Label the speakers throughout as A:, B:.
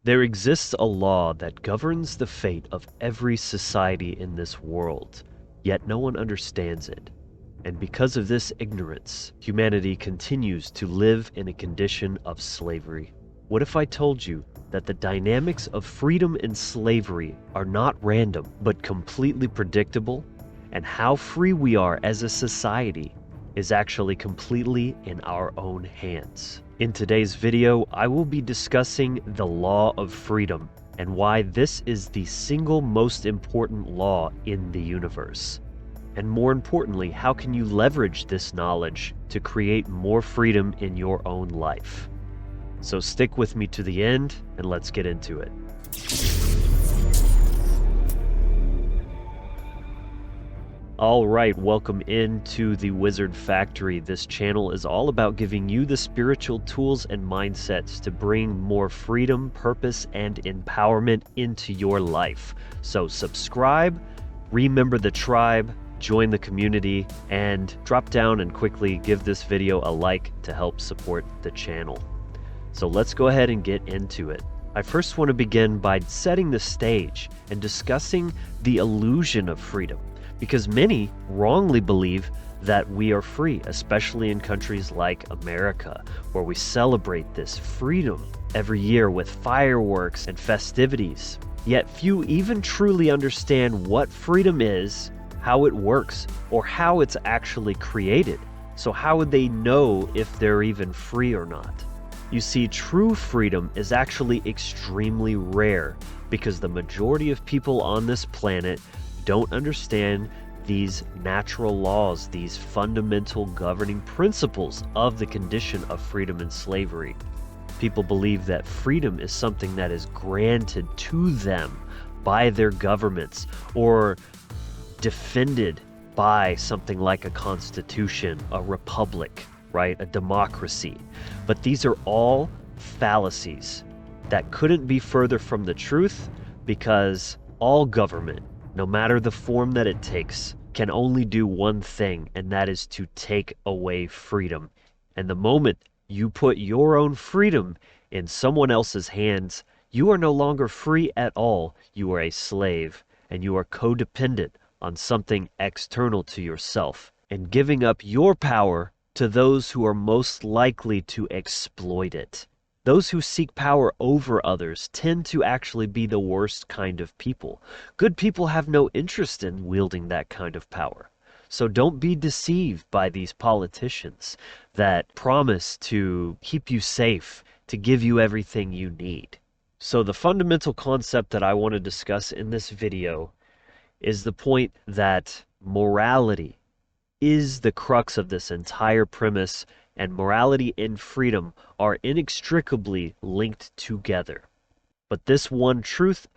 A: There exists a law that governs the fate of every society in this world, yet no one understands it. And because of this ignorance, humanity continues to live in a condition of slavery. What if I told you that the dynamics of freedom and slavery are not random, but completely predictable, and how free we are as a society is actually completely in our own hands? In today's video, I will be discussing the law of freedom and why this is the single most important law in the universe. And more importantly, how can you leverage this knowledge to create more freedom in your own life? So stick with me to the end and let's get into it. Alright, welcome into the Wizard Factory. This channel is all about giving you the spiritual tools and mindsets to bring more freedom, purpose, and empowerment into your life. So subscribe, remember the tribe, join the community, and drop down and quickly give this video a like to help support the channel. So let's go ahead and get into it. I first want to begin by setting the stage and discussing the illusion of freedom, because many wrongly believe that we are free, especially in countries like America, where we celebrate this freedom every year with fireworks and festivities. Yet few even truly understand what freedom is, how it works, or how it's actually created. So how would they know if they're even free or not? You see, true freedom is actually extremely rare because the majority of people on this planet don't understand these natural laws, these fundamental governing principles of the condition of freedom and slavery. People believe that freedom is something that is granted to them by their governments or defended by something like a constitution, a republic, right? A democracy. But these are all fallacies that couldn't be further from the truth, because all government, no matter the form that it takes, can only do one thing, and that is to take away freedom. And the moment you put your own freedom in someone else's hands, you are no longer free at all. You are a slave, and you are codependent on something external to yourself, and giving up your power to those who are most likely to exploit it. Those who seek power over others tend to actually be the worst kind of people. Good people have no interest in wielding that kind of power. So don't be deceived by these politicians that promise to keep you safe, to give you everything you need. So the fundamental concept that I want to discuss in this video is the point that morality is the crux of this entire premise, and morality and freedom are inextricably linked together. But this one truth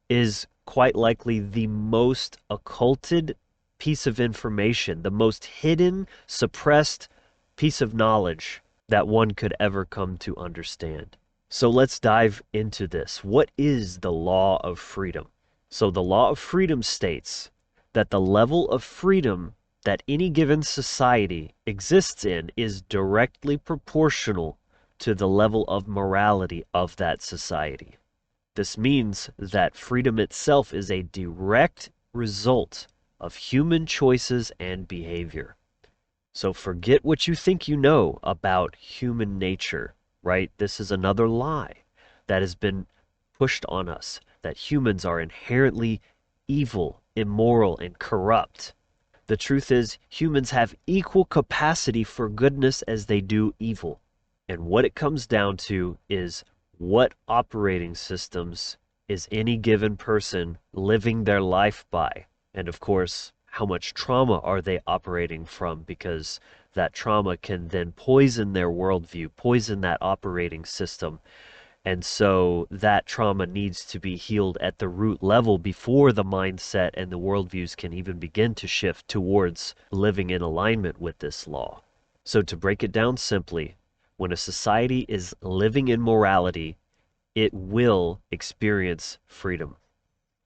A: is quite likely the most occulted piece of information, the most hidden, suppressed piece of knowledge that one could ever come to understand. So let's dive into this. What is the law of freedom? So the law of freedom states that the level of freedom that any given society exists in is directly proportional to the level of morality of that society. This means that freedom itself is a direct result of human choices and behavior. So forget what you think you know about human nature, right? This is another lie that has been pushed on us, that humans are inherently evil, immoral, and corrupt. The truth is, humans have equal capacity for goodness as they do evil. And what it comes down to is, what operating systems is any given person living their life by? And of course, how much trauma are they operating from? Because that trauma can then poison their worldview, poison that operating system. And so that trauma needs to be healed at the root level before the mindset and the worldviews can even begin to shift towards living in alignment with this law. So to break it down simply, when a society is living in morality, it will experience freedom.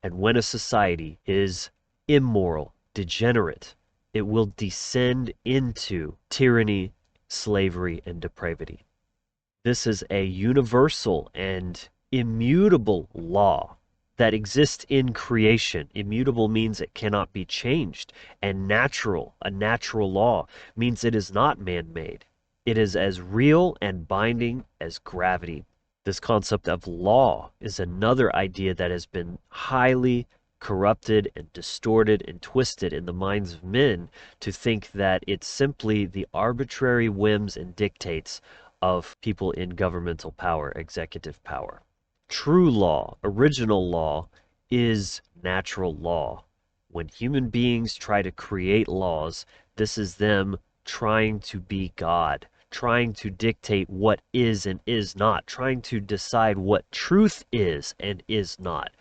A: And when a society is immoral, degenerate, it will descend into tyranny, slavery, and depravity. This is a universal and immutable law that exists in creation. Immutable means it cannot be changed. And natural, a natural law, means it is not man-made. It is as real and binding as gravity. This concept of law is another idea that has been highly corrupted and distorted and twisted in the minds of men to think that it's simply the arbitrary whims and dictates of people in governmental power, executive power. True law, original law, is natural law. When human beings try to create laws, this is them trying to be God, trying to dictate what is and is not, trying to decide what truth is and is not,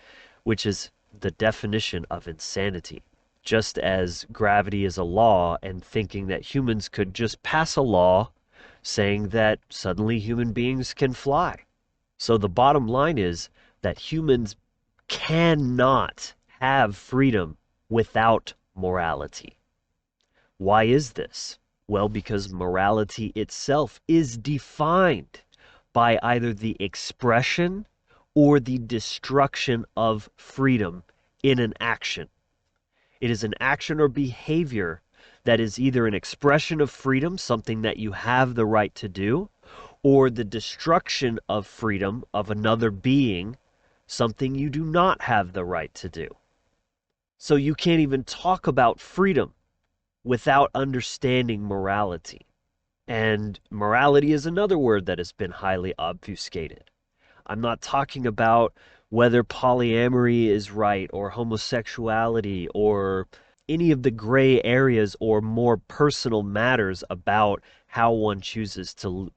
A: which is the definition of insanity. Just as gravity is a law, and thinking that humans could just pass a law saying that suddenly human beings can fly. So the bottom line is that humans cannot have freedom without morality. Why is this? Well, because morality itself is defined by either the expression or the destruction of freedom in an action. It is an action or behavior that is either an expression of freedom, something that you have the right to do, or the destruction of freedom of another being, something you do not have the right to do. So you can't even talk about freedom without understanding morality. And morality is another word that has been highly obfuscated. I'm not talking about whether polyamory is right or homosexuality or any of the gray areas or more personal matters about how one chooses to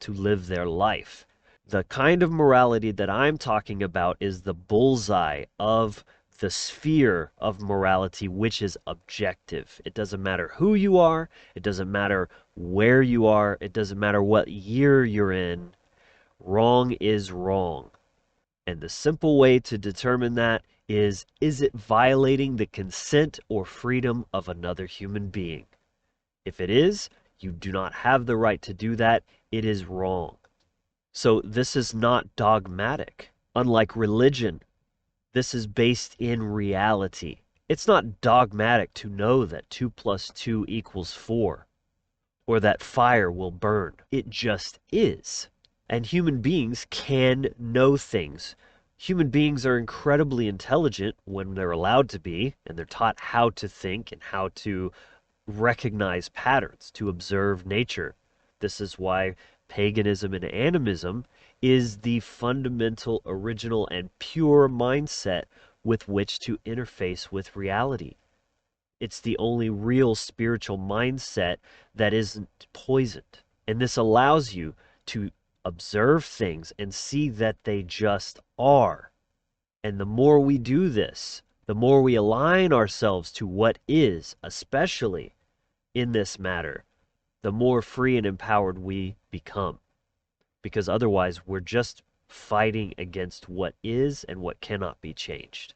A: live their life. The kind of morality that I'm talking about is the bullseye of the sphere of morality, which is objective. It doesn't matter who you are. It doesn't matter where you are. It doesn't matter what year you're in. Wrong is wrong. And the simple way to determine that is it violating the consent or freedom of another human being? If it is, you do not have the right to do that. It is wrong. So this is not dogmatic. Unlike religion, this is based in reality. It's not dogmatic to know that 2 plus 2 equals 4 or that fire will burn. It just is. And human beings can know things. Human beings are incredibly intelligent when they're allowed to be, and they're taught how to think and how to recognize patterns, to observe nature. This is why paganism and animism is the fundamental, original, and pure mindset with which to interface with reality. It's the only real spiritual mindset that isn't poisoned. And this allows you to observe things and see that they just are. And the more we do this, the more we align ourselves to what is, especially in this matter, the more free and empowered we become. Because otherwise, we're just fighting against what is and what cannot be changed.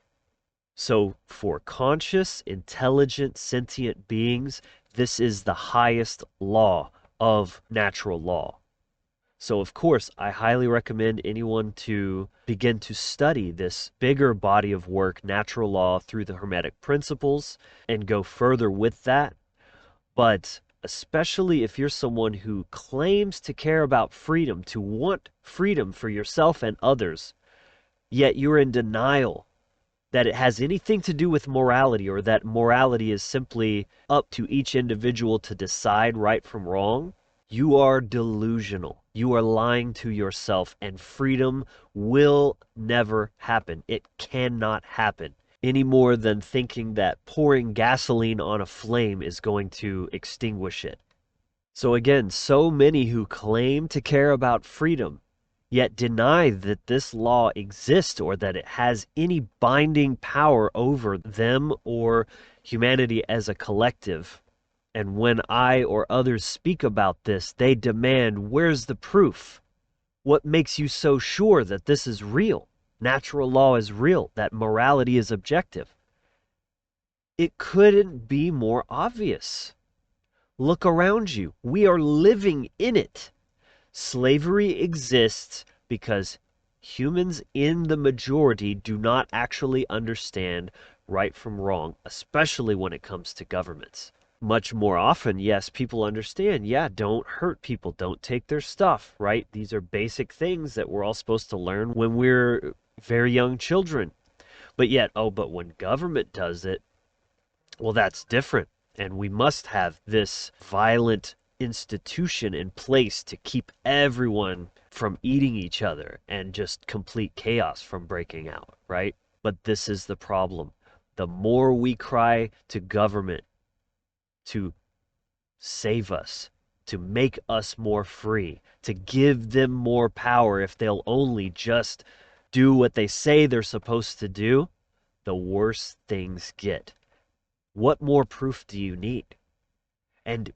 A: So, for conscious, intelligent, sentient beings, this is the highest law of natural law. So, of course, I highly recommend anyone to begin to study this bigger body of work, natural law, through the Hermetic principles, and go further with that. But especially if you're someone who claims to care about freedom, to want freedom for yourself and others, yet you're in denial that it has anything to do with morality, or that morality is simply up to each individual to decide right from wrong, you are delusional. You are lying to yourself, and freedom will never happen. It cannot happen, any more than thinking that pouring gasoline on a flame is going to extinguish it. So again, so many who claim to care about freedom, yet deny that this law exists or that it has any binding power over them or humanity as a collective. And when I or others speak about this, they demand, where's the proof? What makes you so sure that this is real? Natural law is real, that morality is objective. It couldn't be more obvious. Look around you. We are living in it. Slavery exists because Humans in the majority do not actually understand right from wrong, especially when it comes to governments. Much more often, yes, people understand, yeah, don't hurt people, don't take their stuff, right? These are basic things that we're all supposed to learn when we're very young children. But yet, oh, but when government does it, well, that's different. And we must have this violent institution in place to keep everyone from eating each other and just complete chaos from breaking out, right? But this is the problem. The more we cry to government to save us, to make us more free, to give them more power if they'll only just do what they say they're supposed to do, the worse things get. What more proof do you need? And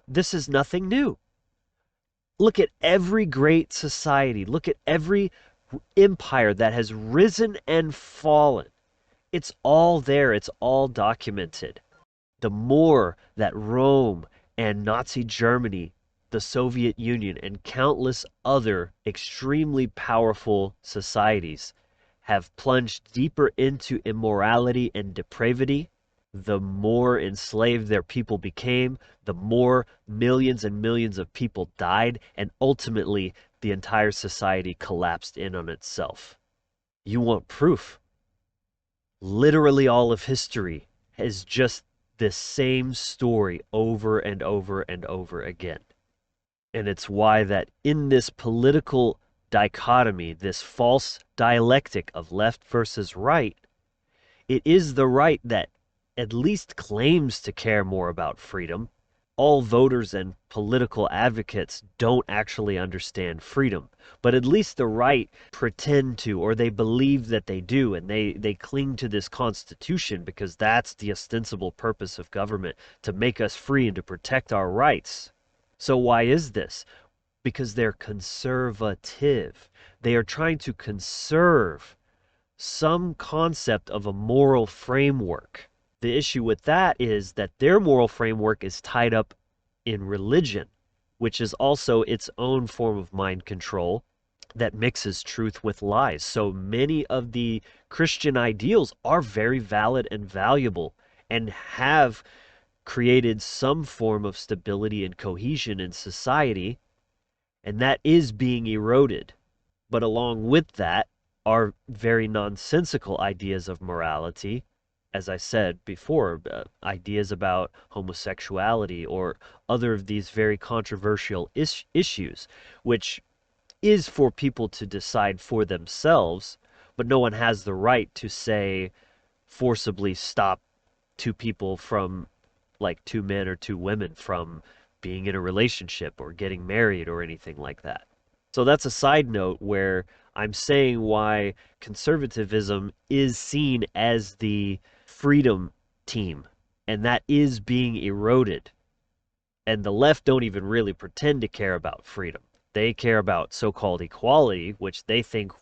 A: this is nothing new. Look at every great society. Look at every empire that has risen and fallen. It's all there. It's all documented. The more that Rome and Nazi Germany, the Soviet Union, and countless other extremely powerful societies have plunged deeper into immorality and depravity, the more enslaved their people became, the more millions and millions of people died, and ultimately the entire society collapsed in on itself. You want proof? Literally all of history is just the same story over and over and over again. And it's why that in this political dichotomy, this false dialectic of left versus right, it is the right that at least claims to care more about freedom. All voters and political advocates don't actually understand freedom, but at least the right pretend to, or they believe that they do, and they cling to this constitution because that's the ostensible purpose of government, to make us free and to protect our rights. So why is this? Because they're conservative. They are trying to conserve some concept of a moral framework. The issue with that is that their moral framework is tied up in religion, which is also its own form of mind control that mixes truth with lies. So many of the Christian ideals are very valid and valuable and have created some form of stability and cohesion in society, and that is being eroded. But along with that are very nonsensical ideas of morality, as I said before, ideas about homosexuality or other of these very controversial issues, which is for people to decide for themselves, but no one has the right to say, forcibly stop two people from, like two men or two women, from being in a relationship or getting married or anything like that. So that's a side note where I'm saying why conservatism is seen as the freedom team, and that is being eroded. And the left don't even really pretend to care about freedom. They care about so-called equality, which they think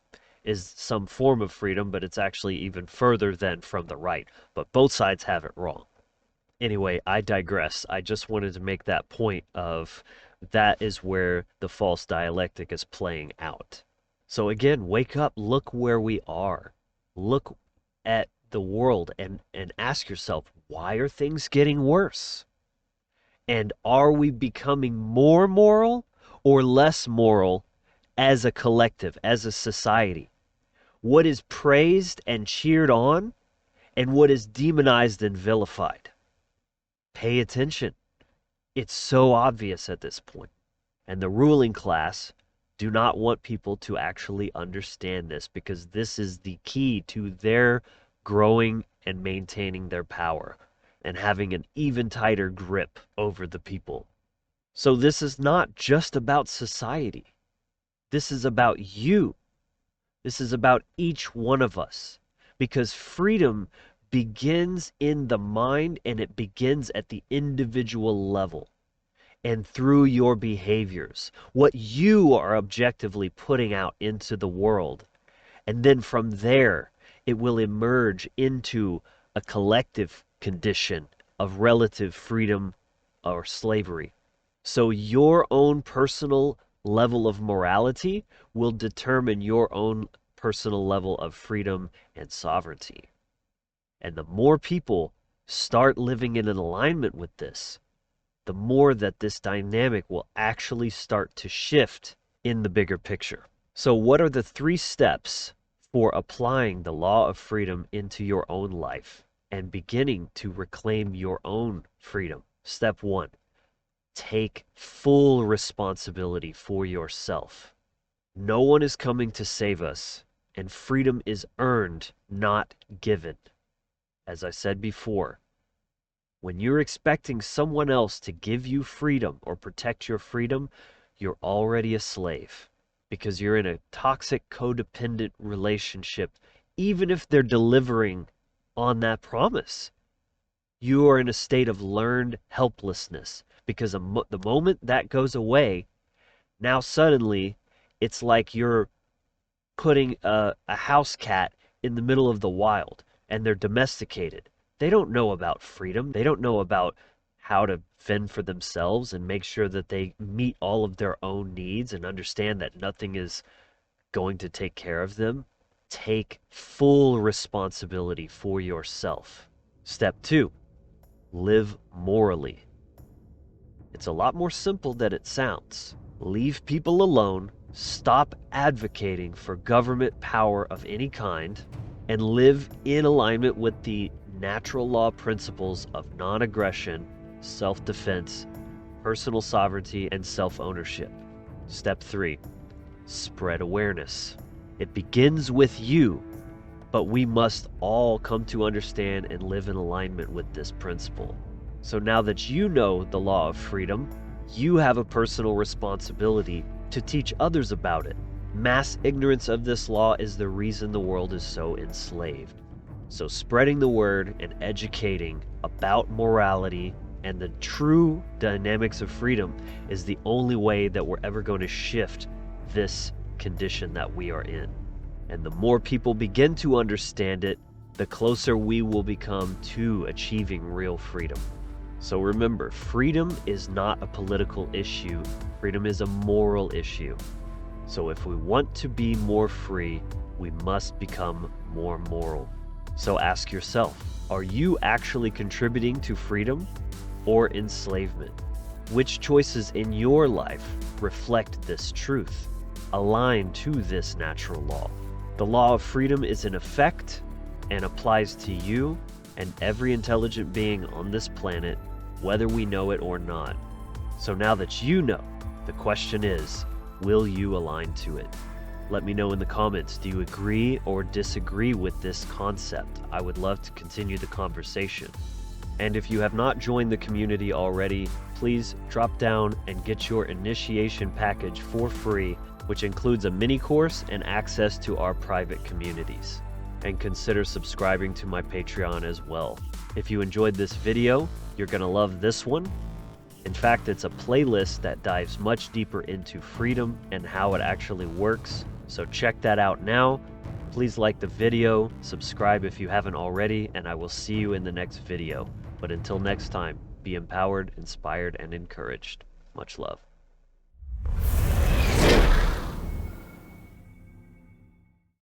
A: is some form of freedom, but it's actually even further than from the right. But both sides have it wrong. Anyway, I digress. I just wanted to make that point of that is where the false dialectic is playing out. So again, wake up, look where we are. Look at the world and ask yourself, why are things getting worse? And are we becoming more moral or less moral as a collective, as a society? What is praised and cheered on, and what is demonized and vilified? Pay attention. It's so obvious at this point. And the ruling class do not want people to actually understand this, because this is the key to their growing and maintaining their power and having an even tighter grip over the people. So this is not just about society. This is about you. This is about each one of us, because freedom begins in the mind, and it begins at the individual level and through your behaviors, what you are objectively putting out into the world. And then from there, it will emerge into a collective condition of relative freedom or slavery. So your own personal level of morality will determine your own personal level of freedom and sovereignty. And the more people start living in an alignment with this, the more that this dynamic will actually start to shift in the bigger picture. So what are the 3 steps for applying the law of freedom into your own life and beginning to reclaim your own freedom? Step 1, take full responsibility for yourself. No one is coming to save us, and freedom is earned, not given. As I said before, when you're expecting someone else to give you freedom or protect your freedom, you're already a slave because you're in a toxic, codependent relationship, even if they're delivering on that promise. You are in a state of learned helplessness because the moment that goes away, now suddenly it's like you're putting a house cat in the middle of the wild and they're domesticated. They don't know about freedom. They don't know about how to fend for themselves and make sure that they meet all of their own needs and understand that nothing is going to take care of them. Take full responsibility for yourself. Step 2, live morally. It's a lot more simple than it sounds. Leave people alone, stop advocating for government power of any kind, and live in alignment with the natural law principles of non-aggression, self-defense, personal sovereignty, and self-ownership. Step 3, spread awareness. It begins with you, but we must all come to understand and live in alignment with this principle. So now that you know the law of freedom, you have a personal responsibility to teach others about it. Mass ignorance of this law is the reason the world is so enslaved. So spreading the word and educating about morality and the true dynamics of freedom is the only way that we're ever going to shift this condition that we are in. And the more people begin to understand it, the closer we will become to achieving real freedom. So remember, freedom is not a political issue. Freedom is a moral issue. So if we want to be more free, we must become more moral. So ask yourself, are you actually contributing to freedom or enslavement? Which choices in your life reflect this truth, align to this natural law? The law of freedom is in effect and applies to you and every intelligent being on this planet, whether we know it or not. So now that you know, the question is, will you align to it? Let me know in the comments, do you agree or disagree with this concept? I would love to continue the conversation. And if you have not joined the community already, please drop down and get your initiation package for free, which includes a mini course and access to our private communities. And consider subscribing to my Patreon as well. If you enjoyed this video, you're gonna love this one. In fact, it's a playlist that dives much deeper into freedom and how it actually works. So check that out now. Please like the video, subscribe if you haven't already, and I will see you in the next video. But until next time, be empowered, inspired, and encouraged. Much love.